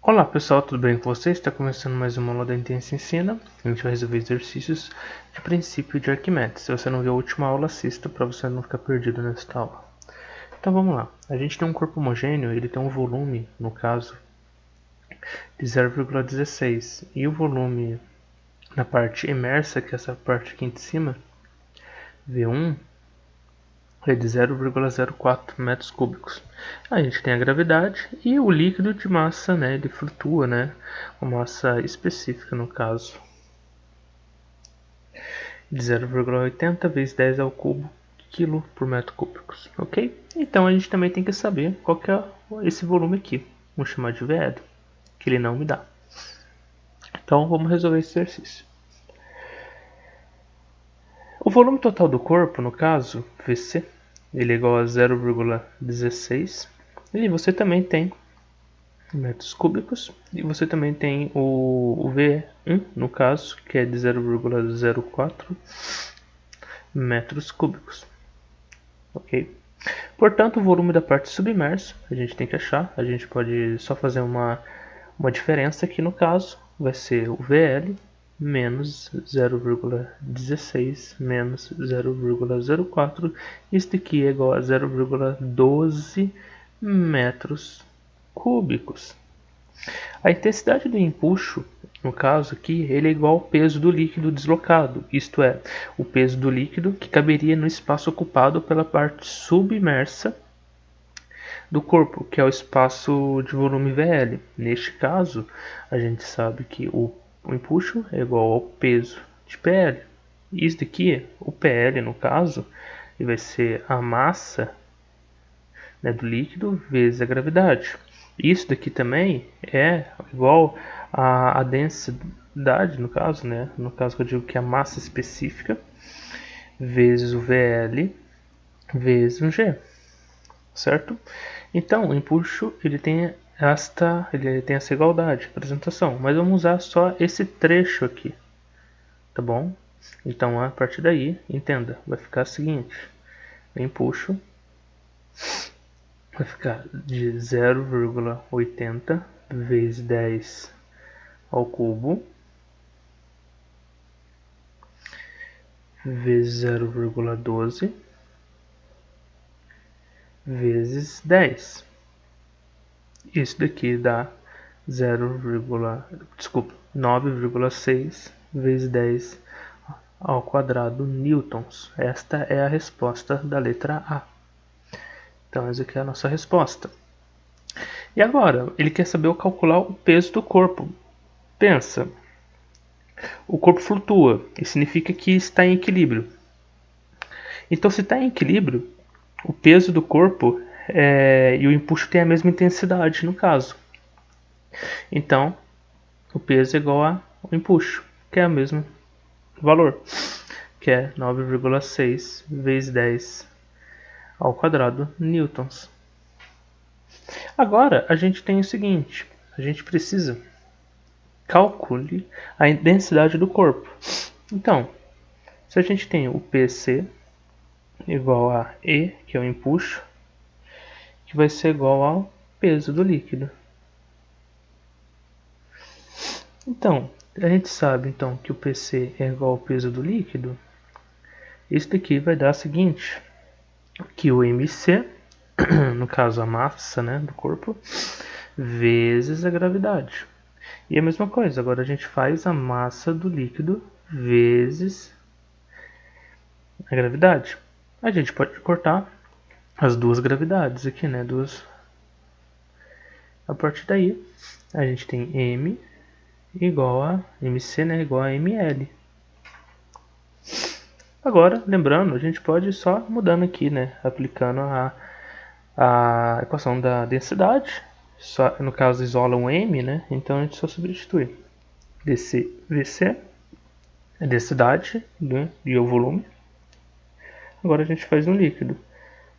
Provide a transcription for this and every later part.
Olá pessoal, tudo bem com vocês? Está começando mais uma aula da Intensa Ensina. A gente vai resolver exercícios de princípio de Arquimedes. Se você não viu a última aula, assista para você não ficar perdido nesta aula. Então vamos lá. A gente tem um corpo homogêneo, ele tem um volume, no caso, de 0,16. E o volume na parte imersa, que é essa parte aqui de cima, V1, é de 0,04 metros cúbicos. A gente tem a gravidade e o líquido de massa, né, ele flutua, né, uma massa específica no caso, de 0,80 vezes 10 ao cubo quilo por metro cúbico, ok? Então a gente também tem que saber qual que é esse volume aqui, vamos chamar de VL, que ele não me dá. Então vamos resolver esse exercício. O volume total do corpo, no caso, VC, ele é igual a 0,16. E você também tem metros cúbicos. E você também tem o V1, no caso, que é de 0,04 metros cúbicos. Ok? Portanto, o volume da parte submersa, a gente tem que achar. A gente pode só fazer uma diferença aqui no caso. Vai ser o VL menos 0,16 menos 0,04. Isto aqui é igual a 0,12 metros cúbicos. A intensidade do empuxo, no caso aqui, ele é igual ao peso do líquido deslocado, isto é, o peso do líquido que caberia no espaço ocupado pela parte submersa do corpo, que é o espaço de volume VL. Neste caso, a gente sabe que o empuxo é igual ao peso de PL. Isso daqui, o PL no caso, ele vai ser a massa, né, do líquido vezes a gravidade. Isso daqui também é igual a densidade, no caso, né? No caso que eu digo que é a massa específica vezes o VL vezes um G, certo? Então, o empuxo ele tem essa igualdade, apresentação, mas vamos usar só esse trecho aqui, tá bom? Então, a partir daí, entenda, vai ficar o seguinte: o empuxo vai ficar de 0,80 vezes 10 ao cubo vezes 0,12 vezes 10. Isso daqui dá 9,6 vezes 10 ao quadrado newtons. Esta é a resposta da letra A. Então essa aqui é a nossa resposta. E agora, ele quer saber calcular o peso do corpo. Pensa, o corpo flutua, isso significa que está em equilíbrio. Então, se está em equilíbrio, o peso do corpo e o empuxo têm a mesma intensidade, no caso. Então, o peso é igual ao empuxo, que é o mesmo valor, que é 9,6 vezes 10 ao quadrado newtons. Agora, a gente tem o seguinte, a gente precisa calcule a densidade do corpo. Então, se a gente tem o PC igual a E, que é o empuxo, que vai ser igual ao peso do líquido. Então, a gente sabe então que o PC é igual ao peso do líquido. Isso daqui vai dar o seguinte, que o MC, no caso a massa, né, do corpo, vezes a gravidade. E a mesma coisa, agora a gente faz a massa do líquido vezes a gravidade. A gente pode cortar as duas gravidades aqui, né? A partir daí, a gente tem M igual a MC, né? Igual a ML. Agora, lembrando, a gente pode ir só mudando aqui, né? Aplicando a equação da densidade. Só, no caso, isola um M, né? Então a gente só substitui. VC, a densidade, né? E o volume. Agora a gente faz um líquido.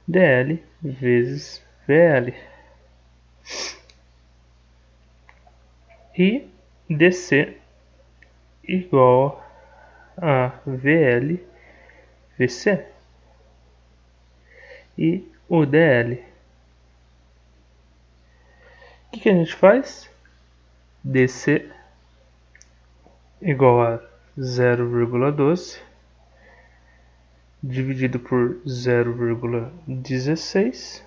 DL vezes VL. E DC igual a VL VC. E o DL. O que a gente faz? dc igual a 0,12 dividido por 0,16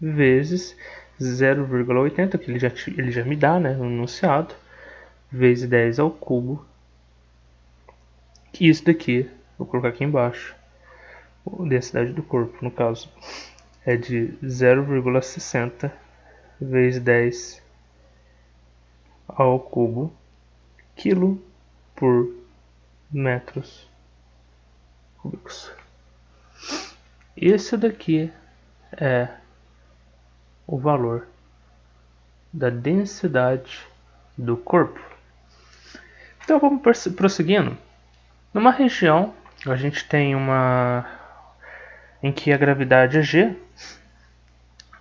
vezes 0,80, que ele já me dá, né, no enunciado, vezes 10 ao cubo. E isso daqui, vou colocar aqui embaixo, a densidade do corpo, no caso, é de 0,60 vezes 10 ao cubo quilo por metros cúbicos. Esse daqui é o valor da densidade do corpo. Então vamos prosseguindo. Numa região, a gente tem uma em que a gravidade é G,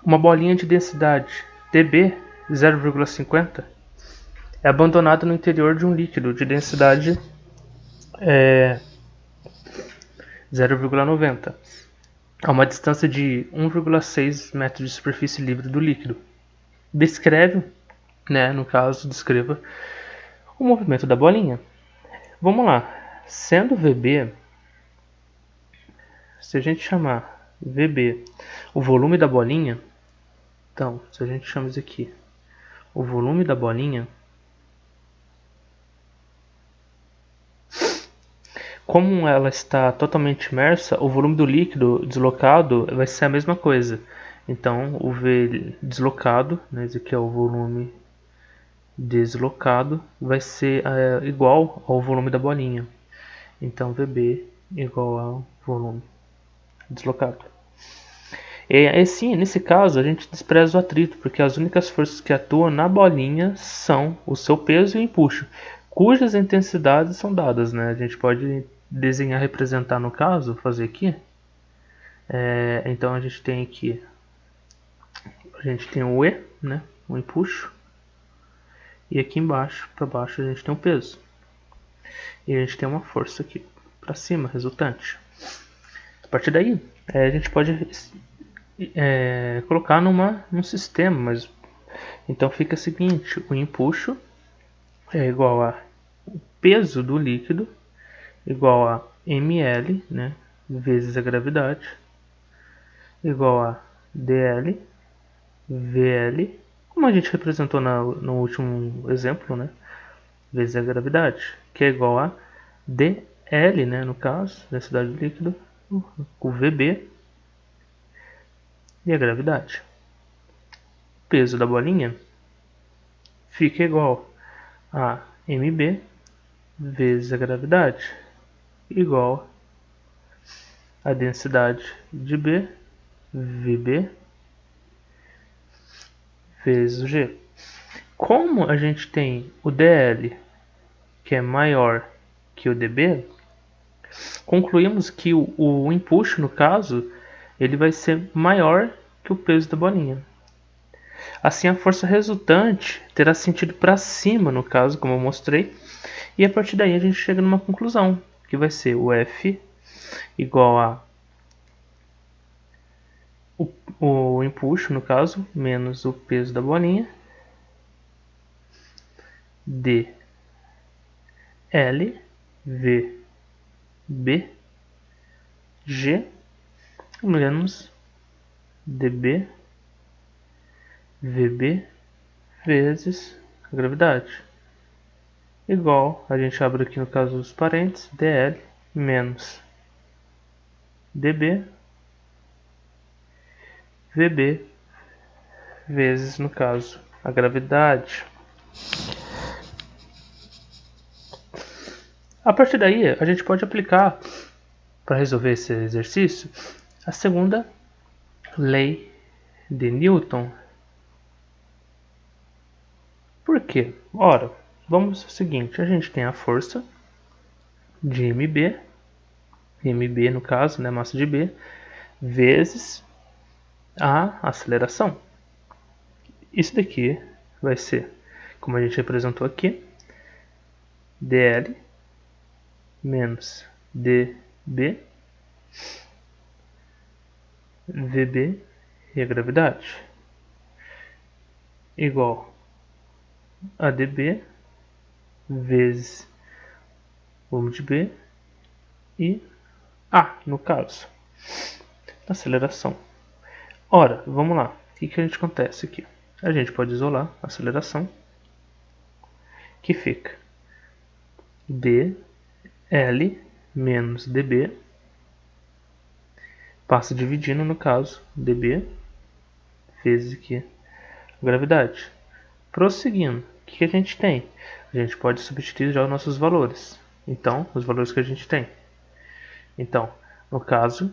uma bolinha de densidade dB 0,50 é abandonada no interior de um líquido de densidade 0,90 a uma distância de 1,6 metros de superfície livre do líquido. Descreve, né, no caso, descreva o movimento da bolinha. Vamos lá. Sendo VB, se a gente chamar VB o volume da bolinha, então, se a gente chama isso aqui o volume da bolinha, como ela está totalmente imersa, o volume do líquido deslocado vai ser a mesma coisa. Então, o V deslocado, né, esse aqui é o volume deslocado, vai ser igual ao volume da bolinha. Então, VB igual ao volume deslocado. E assim, nesse caso, a gente despreza o atrito, porque as únicas forças que atuam na bolinha são o seu peso e o empuxo, cujas intensidades são dadas, né? A gente pode desenhar, representar no caso, fazer aqui. Então a gente tem aqui, a gente tem o E, né? O empuxo, e aqui embaixo, para baixo, a gente tem o peso. E a gente tem uma força aqui para cima, resultante. A partir daí, a gente pode colocar num sistema, mas então fica o seguinte: o empuxo é igual a peso do líquido igual a ml, né, vezes a gravidade, igual a dl vl, como a gente representou no último exemplo, né, vezes a gravidade, que é igual a dl, né, no caso, densidade do líquido, o vb e a gravidade. O peso da bolinha fica igual a mb vezes a gravidade, igual a densidade de B, VB, vezes o G. Como a gente tem o DL, que é maior que o DB, concluímos que o empuxo, no caso, ele vai ser maior que o peso da bolinha. Assim, a força resultante terá sentido para cima, no caso, como eu mostrei, e a partir daí a gente chega numa conclusão, que vai ser o F igual a o empuxo, no caso, menos o peso da bolinha, d L V B G menos dB VB vezes a gravidade, igual, a gente abre aqui no caso os parênteses, dl menos dB VB vezes, no caso, a gravidade. A partir daí, a gente pode aplicar, para resolver esse exercício, a segunda lei de Newton. Por quê? Ora, vamos ao seguinte, a gente tem a força de mb no caso, né, massa de B, vezes a aceleração. Isso daqui vai ser, como a gente representou aqui, dl menos dB VB e a gravidade, igual AdB vezes volume de B e A, no caso, aceleração. Ora, vamos lá. O que a gente acontece aqui? A gente pode isolar a aceleração, que fica dL menos dB, passa dividindo, no caso, dB vezes aqui a gravidade. Prosseguindo, o que a gente tem? A gente pode substituir já os nossos valores. Então, os valores que a gente tem. Então, no caso,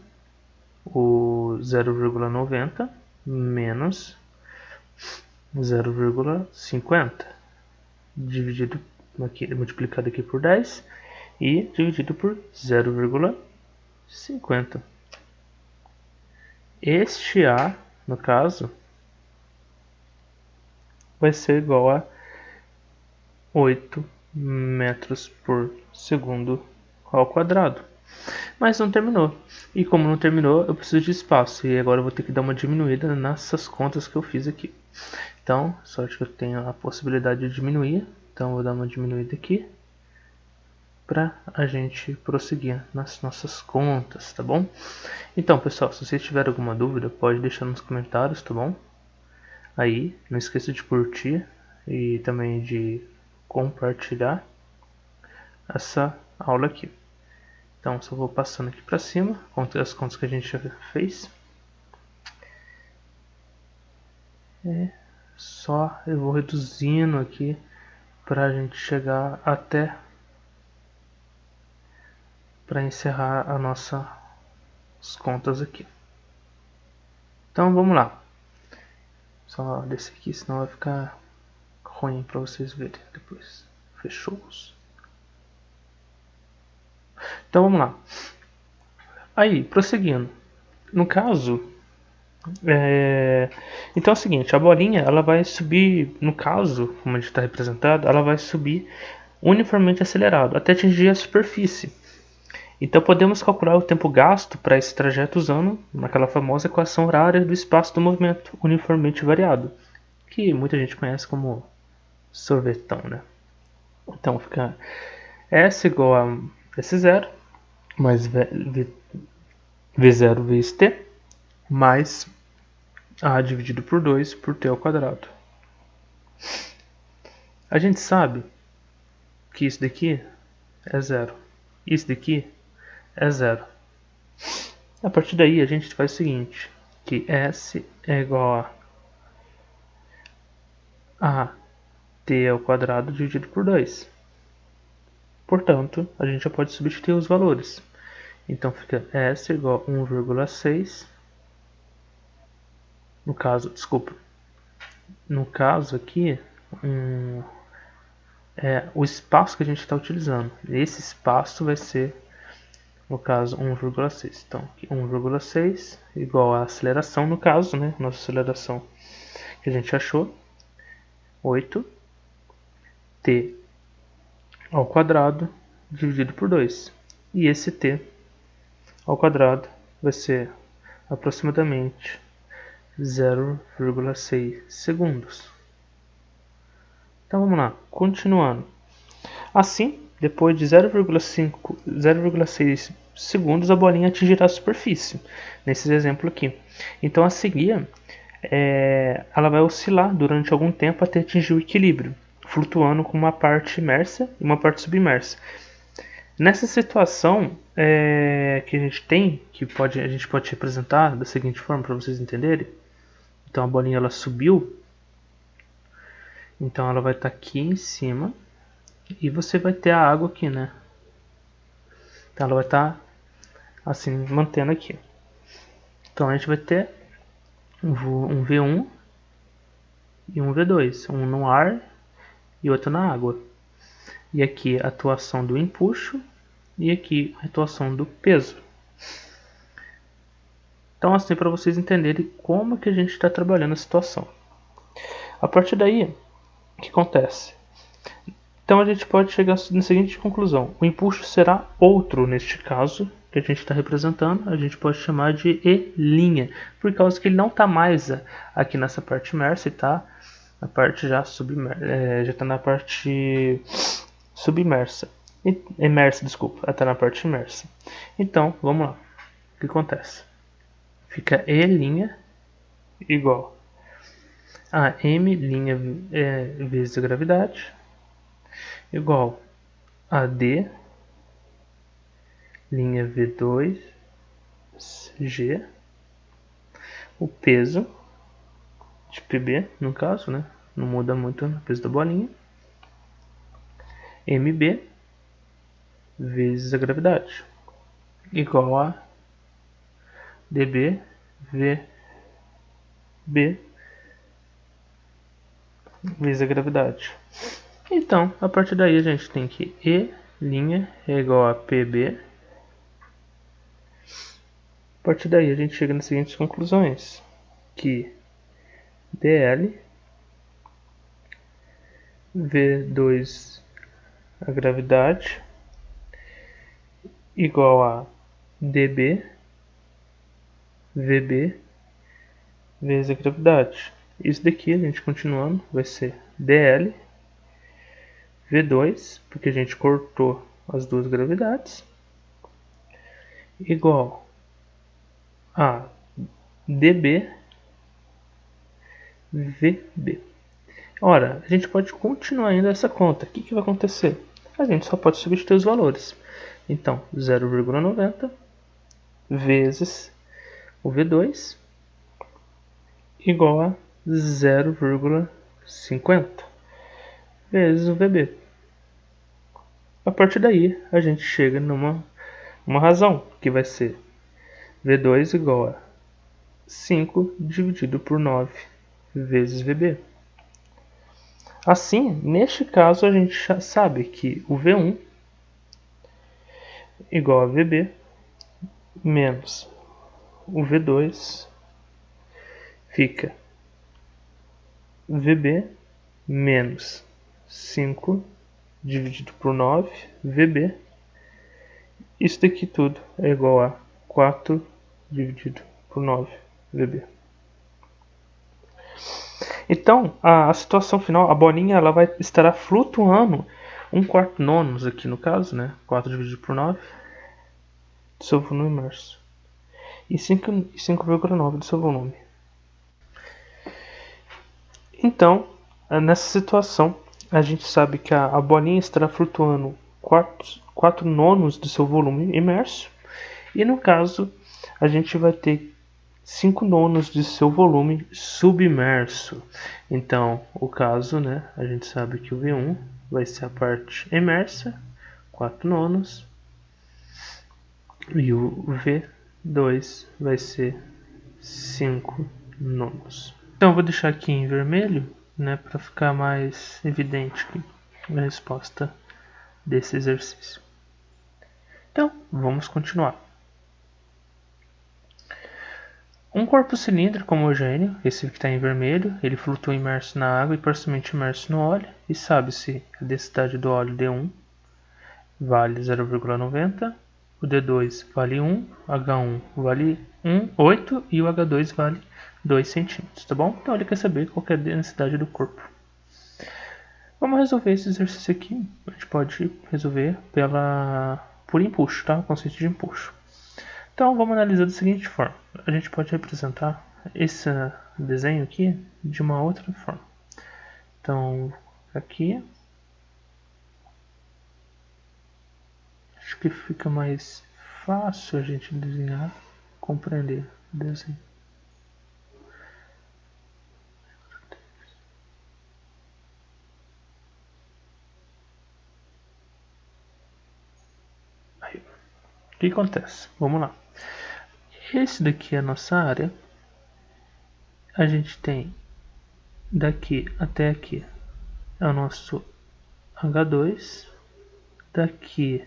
o 0,90 menos 0,50 dividido aqui, multiplicado aqui por 10 e dividido por 0,50. Este A, no caso, vai ser igual a 8 metros por segundo ao quadrado. Mas não terminou. E como não terminou, eu preciso de espaço. E agora eu vou ter que dar uma diminuída nessas contas que eu fiz aqui. Então, sorte que eu tenho a possibilidade de diminuir. Então, eu vou dar uma diminuída aqui para a gente prosseguir nas nossas contas, tá bom? Então, pessoal, se vocês tiverem alguma dúvida, pode deixar nos comentários, tá bom? Aí, não esqueça de curtir e também de compartilhar essa aula aqui. Então, só vou passando aqui para cima, as contas que a gente já fez. Só eu vou reduzindo aqui para a gente chegar até para encerrar as nossas contas aqui. Então, vamos lá. Só descer aqui, senão vai ficar ruim para vocês verem depois. Fechou. Então, vamos lá. Aí, prosseguindo. No caso, então é o seguinte, a bolinha ela vai subir, no caso, como a gente está representado, ela vai subir uniformemente acelerado até atingir a superfície. Então podemos calcular o tempo gasto para esse trajeto usando aquela famosa equação horária do espaço do movimento uniformemente variado, que muita gente conhece como sorvetão, né? Então fica S igual a S0 mais V0 vezes T mais A dividido por 2 por T ao quadrado. A gente sabe que isso daqui é zero. Isso daqui é zero. A partir daí a gente faz o seguinte, que S é igual a T ao quadrado dividido por 2. Portanto, a gente já pode substituir os valores. Então fica S igual a 1,6. No caso aqui, é o espaço que a gente está utilizando. Esse espaço vai ser, no caso, 1,6. Então, 1,6 igual a aceleração, no caso, né? Nossa aceleração que a gente achou, 8t ao quadrado dividido por 2. E esse t ao quadrado vai ser aproximadamente 0,6 segundos. Então vamos lá, continuando. Assim, depois de 0,6 segundos, a bolinha atingirá a superfície, nesse exemplo aqui. Então a seguir, ela vai oscilar durante algum tempo até atingir o equilíbrio, flutuando com uma parte imersa e uma parte submersa. Nessa situação que a gente tem, a gente pode representar da seguinte forma para vocês entenderem. Então a bolinha ela subiu, então ela vai estar aqui em cima e você vai ter a água aqui, né? Então ela vai estar assim mantendo aqui. Então a gente vai ter um V1 e um V2, um no ar e outro na água. E aqui a atuação do empuxo e aqui a atuação do peso. Então assim para vocês entenderem como que a gente está trabalhando a situação. A partir daí, o que acontece? Então a gente pode chegar na seguinte conclusão. O empuxo será outro neste caso, que a gente está representando. A gente pode chamar de E', por causa que ele não está mais aqui nessa parte imersa, está a parte já já está na parte submersa. Imersa, desculpa, está na parte imersa. Então, vamos lá. O que acontece? Fica E' igual a M' vezes a gravidade igual a D' V2 G, o peso de PB, no caso, né? Não muda muito o peso da bolinha, MB vezes a gravidade igual a DB VB vezes a gravidade. Então, a partir daí a gente tem que E' é igual a PB. A partir daí a gente chega nas seguintes conclusões, que dl V2 a gravidade igual a dB VB vezes a gravidade. Isso daqui, a gente continuando, vai ser dl V2, porque a gente cortou as duas gravidades, igual a dB VB. Ora, a gente pode continuar ainda essa conta. O que vai acontecer? A gente só pode substituir os valores. Então, 0,90 vezes o V2 igual a 0,50 vezes o VB. A partir daí, a gente chega numa razão, que vai ser V2 igual a 5 dividido por 9 vezes VB. Assim, neste caso, a gente já sabe que o V1 igual a VB menos o V2 fica VB menos 5 dividido por 9 VB. Isso daqui tudo é igual a 4 dividido por 9 VB. Então, a situação final, a bolinha ela estará flutuando 1/4 nonos aqui no caso, né? 4 dividido por 9 do seu volume imerso. E 5,9 do seu volume. Então, nessa situação, a gente sabe que a bolinha estará flutuando 4 nonos do seu volume imerso. E no caso, a gente vai ter 5 nonos de seu volume submerso. Então, o caso, né, a gente sabe que o V1 vai ser a parte imersa, 4 nonos, e o V2 vai ser 5 nonos. Então, eu vou deixar aqui em vermelho, né, para ficar mais evidente a resposta desse exercício. Então, vamos continuar. Um corpo cilíndrico homogêneo, esse que está em vermelho, ele flutua imerso na água e parcialmente imerso no óleo, e sabe-se a densidade do óleo D1 vale 0,90, o D2 vale 1, H1 vale 8 e o H2 vale 2 centímetros, tá bom? Então ele quer saber qual que é a densidade do corpo. Vamos resolver esse exercício aqui, a gente pode resolver por empuxo, tá? O conceito de empuxo. Então vamos analisar da seguinte forma. A gente pode representar esse desenho aqui de uma outra forma. Então aqui acho que fica mais fácil a gente desenhar, compreender o desenho. Aí, o que acontece? Vamos lá. Esse daqui é a nossa área. A gente tem daqui até aqui é o nosso H2, daqui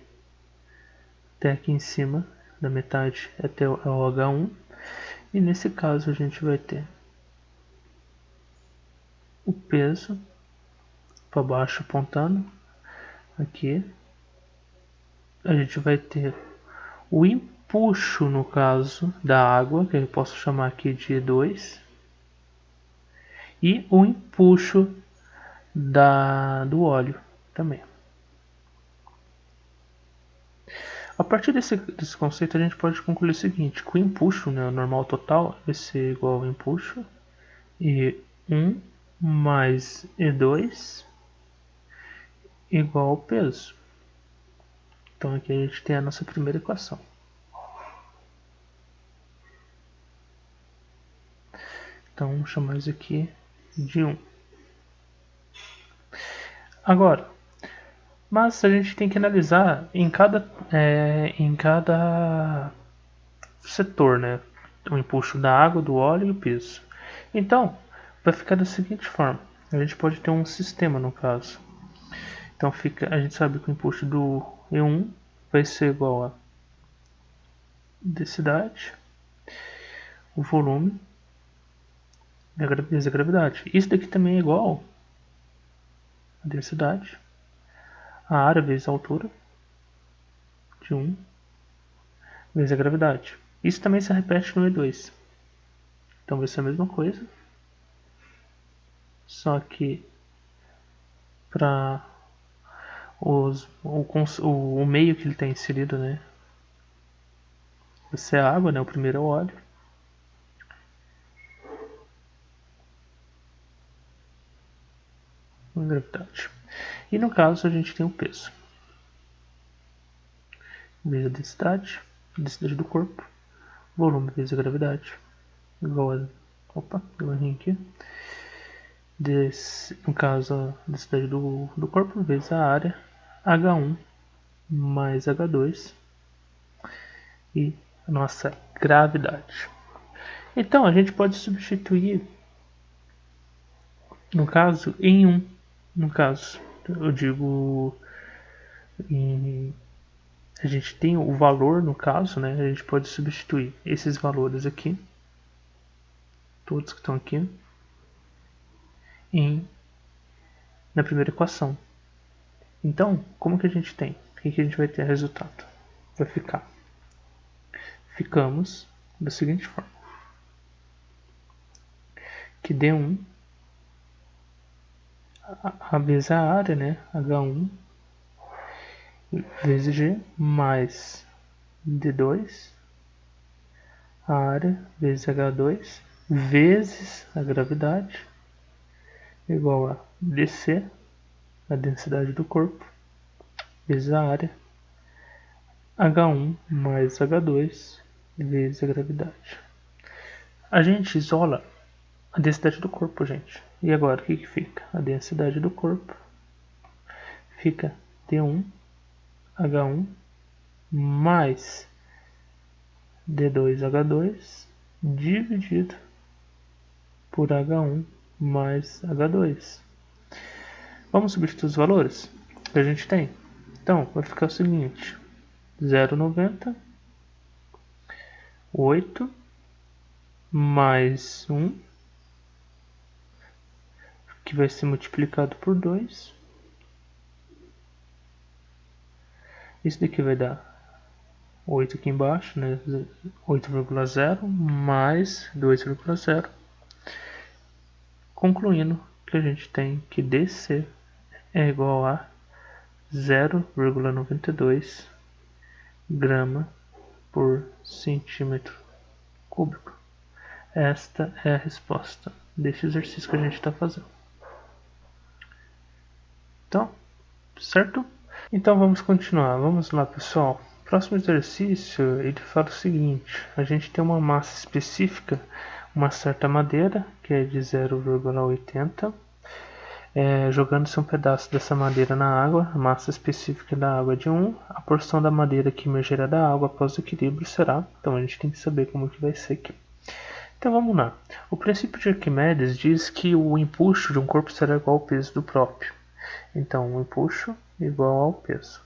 até aqui em cima, da metade até o H1, e nesse caso a gente vai ter o peso para baixo apontando aqui, a gente vai ter o empuxo no caso da água, que eu posso chamar aqui de E2, e o empuxo do óleo também. A partir desse conceito, a gente pode concluir o seguinte, que o empuxo, né, o normal total, vai ser igual ao empuxo E1 mais E2 igual ao peso. Então aqui a gente tem a nossa primeira equação. Então vamos chamar isso aqui de 1. Agora, mas a gente tem que analisar em cada setor, né? O empuxo da água, do óleo e o peso. Então, vai ficar da seguinte forma. A gente pode ter um sistema no caso. Então a gente sabe que o empuxo do E1 vai ser igual a densidade, o volume vezes a gravidade. Isso daqui também é igual a densidade, a área vezes a altura de 1 vezes a gravidade. Isso também se repete no E2. Então vai ser a mesma coisa, só que para o meio que ele está inserido, né? Vai ser a água, né? O primeiro é o óleo. A gravidade. E no caso a gente tem o peso. Vezes a densidade do corpo, volume vezes a gravidade, igual a... Opa, deu um errinho aqui. No caso, a densidade do corpo vezes a área, H1 mais H2 e a nossa gravidade. Então, a gente pode substituir, no caso, em 1. No caso, eu digo, a gente tem o valor, no caso, né? A gente pode substituir esses valores aqui, todos que estão aqui, na primeira equação. Então, como que a gente tem? O que a gente vai ter resultado? Vai ficamos da seguinte forma, que D1 a vezes a área, né, H1 vezes G mais D2 a área vezes H2 vezes a gravidade igual a DC, a densidade do corpo, vezes a área H1 mais H2 vezes a gravidade. A gente isola a densidade do corpo, gente. E agora o que fica? A densidade do corpo fica D1 H1 mais D2H2 dividido por H1 mais H2. Vamos substituir os valores que a gente tem. Então, vai ficar o seguinte, 0,90, 8 mais 1, que vai ser multiplicado por 2. Isso daqui vai dar 8 aqui embaixo, né? 8,0 mais 2,0. Concluindo que a gente tem que DC é igual a 0,92 grama por centímetro cúbico. Esta é a resposta desse exercício que a gente está fazendo. Então, certo? Então vamos continuar. Vamos lá, pessoal. Próximo exercício, ele fala o seguinte. A gente tem uma massa específica, uma certa madeira, que é de 0,80. Jogando-se um pedaço dessa madeira na água, a massa específica da água é de 1, a porção da madeira que emergerá da água após o equilíbrio será, então a gente tem que saber como que vai ser aqui. Então vamos lá. O princípio de Arquimedes diz que o empuxo de um corpo será igual ao peso do próprio. Então o empuxo igual ao peso.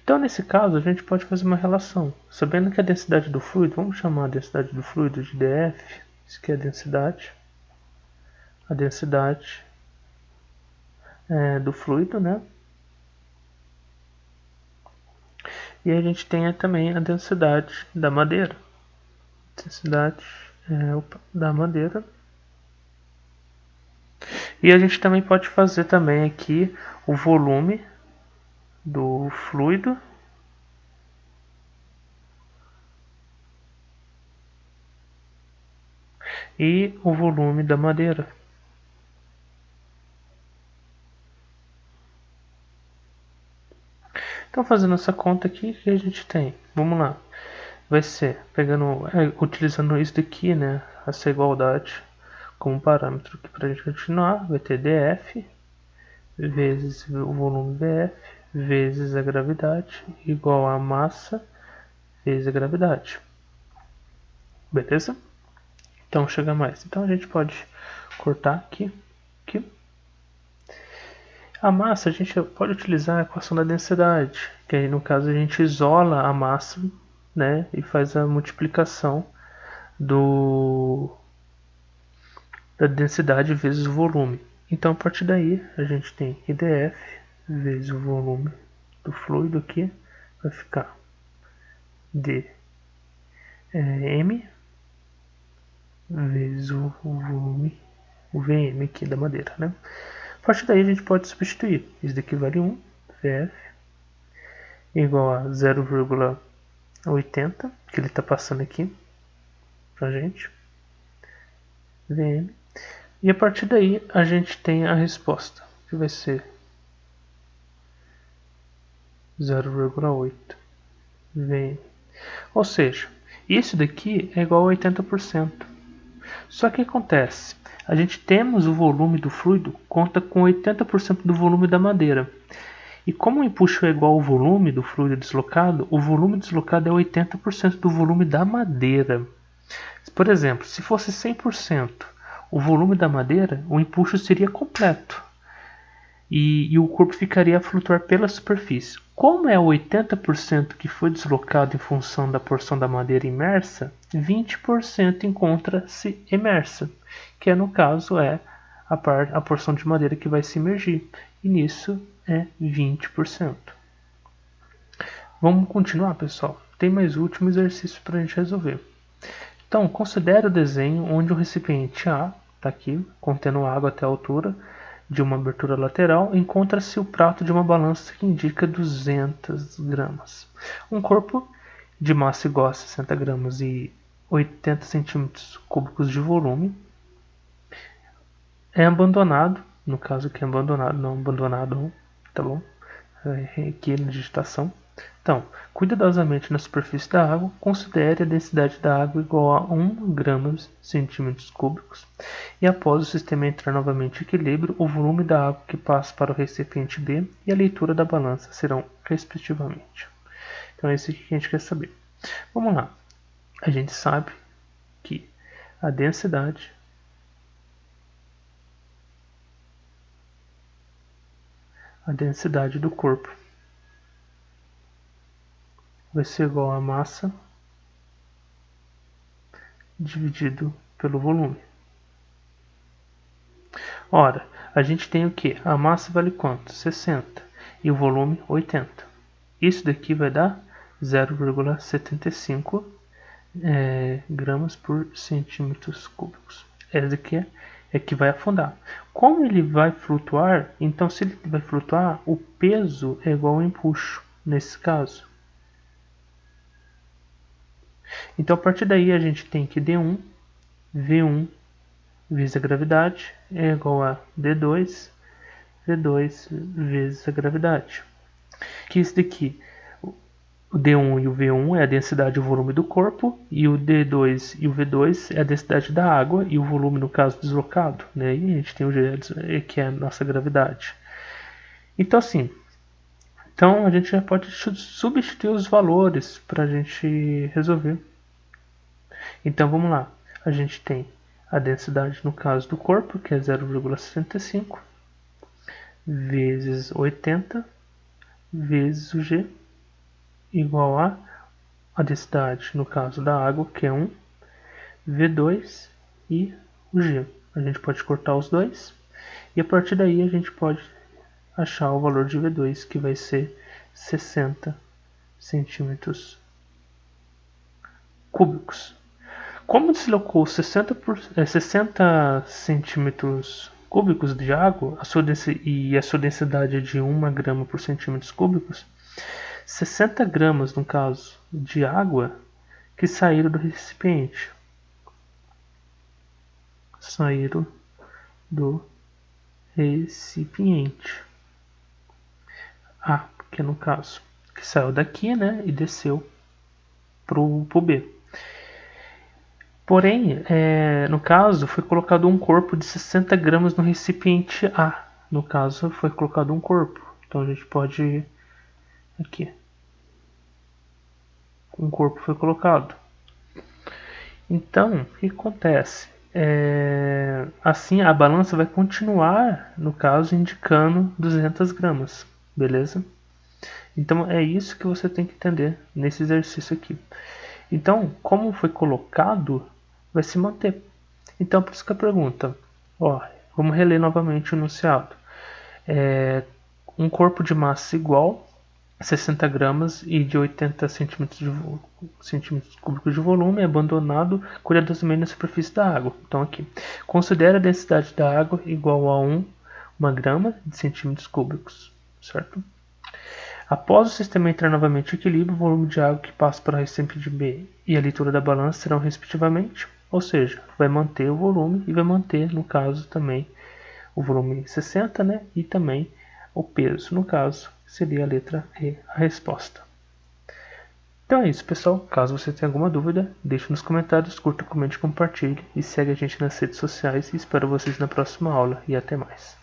Então nesse caso a gente pode fazer uma relação. Sabendo que a densidade do fluido, vamos chamar a densidade do fluido de dF, isso aqui é a densidade do fluido, né? E a gente tem também a densidade da madeira. Densidade da madeira E a gente também pode fazer também aqui o volume do fluido e o volume da madeira. Então, fazendo essa conta aqui, o que a gente tem? Vamos lá. Vai ser, utilizando isso daqui, né, essa igualdade como parâmetro aqui para a gente continuar, vai ter dF vezes o volume VF vezes a gravidade igual a massa vezes a gravidade. Beleza? Então chega mais. Então a gente pode cortar aqui. A massa a gente pode utilizar a equação da densidade, que aí no caso a gente isola a massa, né, e faz a multiplicação da densidade vezes o volume. Então a partir daí a gente tem IDF vezes o volume do fluido aqui, vai ficar dm vezes o volume, o Vm aqui da madeira, né? A partir daí a gente pode substituir. Isso daqui vale 1, Vf igual a 0,80, que ele está passando aqui pra gente, Vm. E a partir daí a gente tem a resposta, que vai ser 0,8 Vm. Ou seja, isso daqui é igual a 80%. Só que acontece, a gente temos o volume do fluido conta com 80% do volume da madeira. E como o empuxo é igual ao volume do fluido deslocado, o volume deslocado é 80% do volume da madeira. Por exemplo, se fosse 100% o volume da madeira, o empuxo seria completo. E o corpo ficaria a flutuar pela superfície. Como é 80% que foi deslocado em função da porção da madeira imersa, 20% encontra-se emersa, que no caso é a porção de madeira que vai se imergir. E nisso é 20%. Vamos continuar, pessoal. Tem mais último exercício para a gente resolver. Então, considere o desenho onde o recipiente A, está aqui, contendo água até a altura de uma abertura lateral, encontra-se o prato de uma balança que indica 200 gramas. Um corpo de massa igual a 60 gramas e 80 centímetros cúbicos de volume é abandonado, no caso aqui é abandonado, não abandonado, tá bom? Aqui na digitação. Então, cuidadosamente na superfície da água, considere a densidade da água igual a 1 gramas centímetros cúbicos e após o sistema entrar novamente em equilíbrio, o volume da água que passa para o recipiente B e a leitura da balança serão respectivamente. Então é isso que a gente quer saber. Vamos lá. A gente sabe que a densidade do corpo vai ser igual a massa dividido pelo volume. Ora, a gente tem o que? A massa vale quanto? 60 e o volume 80. Isso daqui vai dar 0,75 gramas por centímetros cúbicos. Essa daqui é que vai afundar. Como ele vai flutuar, então se ele vai flutuar, o peso é igual ao empuxo, nesse caso. Então a partir daí a gente tem que D1, V1 vezes a gravidade é igual a D2, V2 vezes a gravidade. Que isso daqui, o D1 e o V1 é a densidade e o volume do corpo, e o D2 e o V2 é a densidade da água e o volume, no caso, deslocado. Né? E a gente tem o G, que é a nossa gravidade. Então, assim, a gente já pode substituir os valores para a gente resolver. Então, vamos lá. A gente tem a densidade, no caso do corpo, que é 0,65, vezes 80, vezes o G, igual a densidade, no caso da água, que é 1, V2 e o G. A gente pode cortar os dois e a partir daí a gente pode achar o valor de V2, que vai ser 60 centímetros cúbicos. Como deslocou 60 centímetros cúbicos de água e a sua densidade é de 1 grama por centímetros cúbicos, 60 gramas, no caso, de água que saíram do recipiente. Saíram do recipiente. A, que no caso, que saiu daqui, né, e desceu pro B. Porém, no caso, foi colocado um corpo de 60 gramas no recipiente A. No caso, foi colocado um corpo. Então a gente pode... Aqui. Um corpo foi colocado. Então, o que acontece? Assim, a balança vai continuar, no caso, indicando 200 gramas. Beleza? Então, é isso que você tem que entender nesse exercício aqui. Então, como foi colocado, vai se manter. Então, por isso que a pergunta, vamos reler novamente o enunciado. Um corpo de massa igual, 60 gramas e de 80 centímetros cúbicos de volume é abandonado cuidadosamente na superfície da água. Então, aqui, considere a densidade da água igual a 1 grama de centímetros cúbicos, certo? Após o sistema entrar novamente em equilíbrio, o volume de água que passa para o recipiente B e a leitura da balança serão respectivamente, ou seja, vai manter o volume e vai manter, no caso, também o volume 60, né? E também o peso, no caso, seria a letra E, a resposta. Então é isso, pessoal. Caso você tenha alguma dúvida, deixe nos comentários, curta, comente, compartilhe e segue a gente nas redes sociais e espero vocês na próxima aula e até mais.